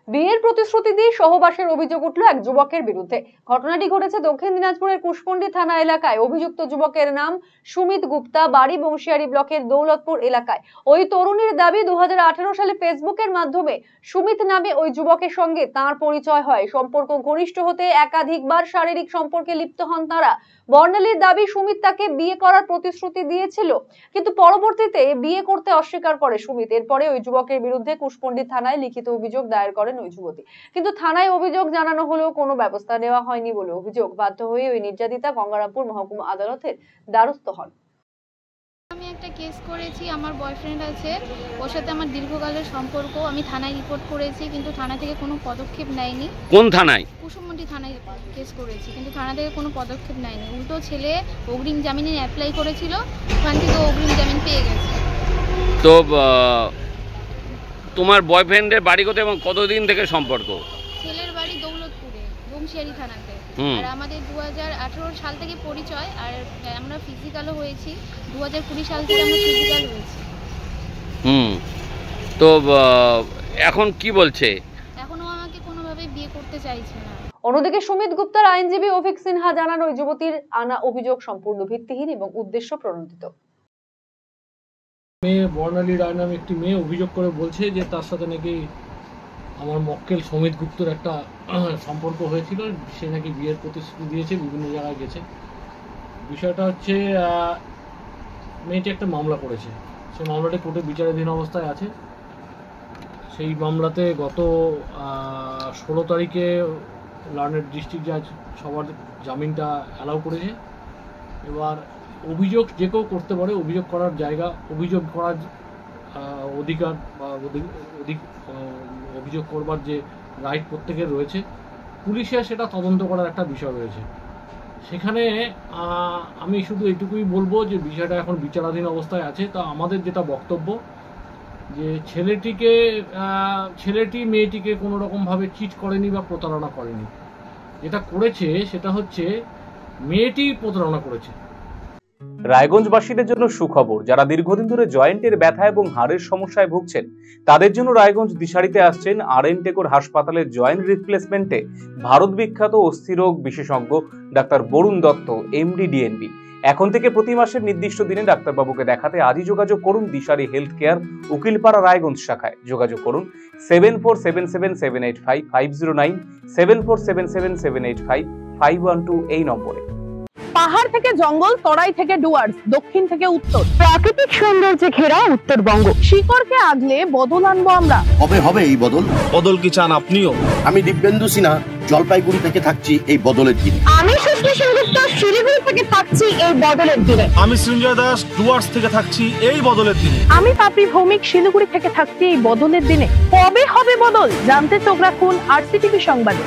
বিয়ের প্রতিশ্রুতি দিয়ে সহবাসের অভিযোগ উঠল এক যুবকের বিরুদ্ধে। ঘটনাটি ঘটেছে দক্ষিণ দিনাজপুরের কুশমন্ডি থানা এলাকায়। অভিযুক্ত যুবকের নাম সুমিত গুপ্তা, বাড়ি বংশিয়ারি ব্লকের দৌলতপুর এলাকায়। ওই তরুণীর দাবি 2018 সালে ফেসবুকের মাধ্যমে সুমিত নামে ওই যুবকের সঙ্গে তার পরিচয় হয়। সম্পর্ক ঘনিষ্ঠ হতে একাধিকবার শারীরিক সম্পর্কে লিপ্ত হন তারা। বর্ণালীর দাবি সুমিত তাকে বিয়ে করার প্রতিশ্রুতি দিয়েছিল, কিন্তু পরবর্তীতে বিয়ে করতে অস্বীকার করে সুমিত। এরপরে ওই যুবকের বিরুদ্ধে কুশমন্ডি থানায় লিখিত অভিযোগ দায়ের করেন ওই যুবতী, কিন্তু থানায় অভিযোগ জানানো হলেও কোনো ব্যবস্থা নেওয়া হয়নি বলে অভিযোগ। বাধ্য হয়ে ওই নির্যাতিতা গঙ্গারামপুর মহকুমা আদালতের দ্বারস্থ হন। আমি একটা কেস করেছি, আমার বয়ফ্রেন্ড আছে, ওর সাথে আমার দীর্ঘকালের সম্পর্ক। আমি থানায় রিপোর্ট করেছি, কিন্তু থানা থেকে কোনো পদক্ষেপ নেয়নি। কোন থানায়? কুশমন্ডি থানায় কেস করেছি, কিন্তু থানা থেকে কোনো পদক্ষেপ নেয়নি। উল্টো ছেলে অগ্রিম জামিনে অ্যাপ্লাই করেছিল, ওখান থেকে অগ্রিম জামিন পেয়ে গেছে। তো তোমার বয়ফ্রেন্ডের বাড়ি কোথায় এবং কতদিন থেকে সম্পর্ক? ছেলের বাড়ি দৌলতপুরে, বংশিয়ারি থানাতে। আর আমাদের 2018 সাল থেকে পরিচয়, আর আমরা ফিজিক্যালও হয়েছি। 2020 সাল থেকে আমরা ফিজিক্যাল হয়েছি। তো এখন কি বলছে? এখনো আমাকে কোনোভাবে বিয়ে করতে চাইছে না। অন্যদিকে সুমিত গুপ্তার আইনজীবী অভিক সিনহা জানান, ওই যুবতীর আনা অভিযোগ সম্পূর্ণ ভিত্তিহীন এবং উদ্দেশ্য প্রণোদিত। মেয়ে বর্ণালী রায় নামে একটি মেয়ে অভিযোগ করে বলছে যে তার সাথে নাকি আমার মক্কেল সুমিত গুপ্তর একটা সম্পর্ক হয়েছিল, সে নাকি বিয়ের প্রতিশ্রুতি দিয়েছে, বিভিন্ন জায়গায় গেছে। বিষয়টা হচ্ছে মেয়েটি একটা মামলা করেছে, সেই মামলাটি কোর্টে বিচারাধীন অবস্থায় আছে। সেই মামলাতে গত 16 তারিখে লার্নেড ডিস্ট্রিক্ট জাজ সবার জামিনটা অ্যালাউ করেছে। এবার অভিযোগ যে কেউ করতে পারে, অভিযোগ করার জায়গা, অভিযোগ করার অধিকার বা অভিযোগ করবার যে রাইট প্রত্যেকের রয়েছে। পুলিশের সেটা তদন্ত করার একটা বিষয় রয়েছে। সেখানে আমি শুধু এইটুকুই বলবো যে বিষয়টা এখন বিচারাধীন অবস্থায় আছে। তা আমাদের যেটা বক্তব্য, যে ছেলেটি মেয়েটিকে কোনো রকমভাবে চিট করেনি বা প্রতারণা করেনি। যেটা করেছে সেটা হচ্ছে মেয়েটি প্রতারণা করেছে। রায়গঞ্জবাসীদের জন্য সুখবর, যারা দীর্ঘদিন ধরে জয়েন্টের ব্যথা এবং হাড়ের সমস্যায় ভুগছেন তাদের জন্য রায়গঞ্জ দিশারিতে আসছেন আর.এন. টেকর হাসপাতালের জয়েন্ট রিপ্লেসমেন্টে ভারত বিখ্যাত অস্থিরোগ বিশেষজ্ঞ doctor Barun Dutta, MD, DNB. এখন থেকে প্রতি মাসের নির্দিষ্ট দিনে ডাক্তারবাবুকে দেখাতে আজই যোগাযোগ করুন দিশারি হেলথ কেয়ার, উকিলপাড়া, রায়গঞ্জ শাখায়। যোগাযোগ করুন 7477785509, 7477785512 এই নম্বরে। পাহাড় থেকে জঙ্গল, তরাই থেকে ডুয়ার্স, দক্ষিণ থেকে উত্তর, প্রাকৃতিক সৌন্দর্যে ঘেরা উত্তরবঙ্গ। শিকড়কে আগলে বদল আনবো আমরা। হবে এই বদল। বদল কি চান আপনিও? আমি দিব্যেন্দু সিনহা, জলপাইগুড়ি থেকে থাকছি এই বদলের দিনে। আমি সুশ্রী সেনগুপ্ত, শিলিগুড়ি থেকে থাকছি এই বদলের দিনে। আমি সঞ্জয় দাস, ডুয়ার্স থেকে থাকছি এই বদলের দিনে। আমি পাপড়ি ভৌমিক, শিলিগুড়ি থেকে থাকছি এই বদলের দিনে। কবে হবে বদল জানতে চোখ রাখুন RCTV সংবাদে।